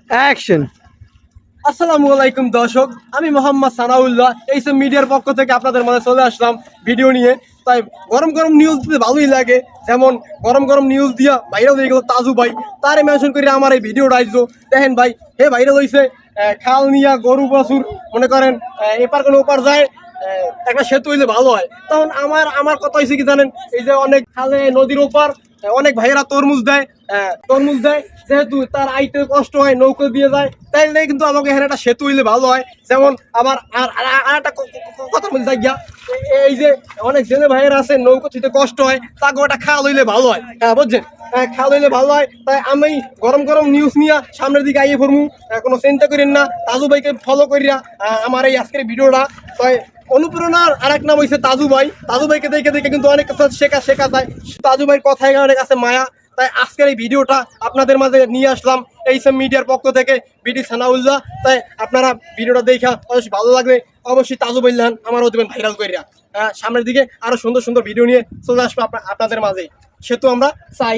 Action. আসসালামু আলাইকুম দর্শক, আমি মোহাম্মদ সানাউল্লাহ এইসব মিডিয়ার পক্ষ থেকে আপনাদের মাঝে চলে আসলাম ভিডিও নিয়ে। তাই গরম গরম নিউজ দিতে ভালোই লাগে, যেমন গরম গরম নিউজ দিয়া ভাইরাল হয়ে গেল তাজু ভাই, তারে মেনশন করে আমার এই ভিডিওটা আইসো। দেখেন ভাই, হে ভাইরাল হয়েছে খাল নিয়া গরু বাছুর মনে করেন এপার কোনো ওপার যায়, একটা সেতু হইলে ভালো হয়। তখন আমার কথা হয়েছে কি জানেন, এই যে অনেক খালে নদীর ওপার অনেক ভাইয়েরা তরমুজ দেয়, যেহেতু তার আইতে কষ্ট হয় নৌকো দিয়ে যায়, তাইলে কিন্তু আমাকে এখানে একটা সেতু হইলে ভালো হয়। যেমন আমার আর একটা কথা বলতে যাই গিয়া, এই যে অনেক জেলে ভাইয়েরা আছে নৌকো দিতে কষ্ট হয়, তাকে ওটা খাল হইলে ভালো হয়। হ্যাঁ বুঝছেন, খাল হইলে ভালো হয়। তাই আমি গরম গরম নিউজ নিয়ে সামনের দিকে আইয়ে পড়মু, কোনো চিন্তা করেন না। তাজু ভাইকে ফলো করিয়া আমার এই আজকের ভিডিওটা। তাই অনুপ্রেরণার আরেক নাম হয়েছে তাজু ভাই। তাজু ভাইকে দেখে দেখে কিন্তু অনেক কিছু শেখা যায়। তাজু ভাইয়ের কথায় অনেক আছে মায়া। তাই আজকের এই ভিডিওটা আপনাদের মাঝে নিয়ে আসলাম এইসব মিডিয়ার পক্ষ থেকে, বিডি সানাউল্লাহ। তাই আপনারা ভিডিওটা দেখা অবশ্যই ভালো লাগলে অবশ্যই তাজু বললেন আমারও দেবেন ভাইরাল করিয়া। সামনের দিকে আরো সুন্দর সুন্দর ভিডিও নিয়ে চলে আসবো আপনাদের মাঝে, সে তো আমরা চাই।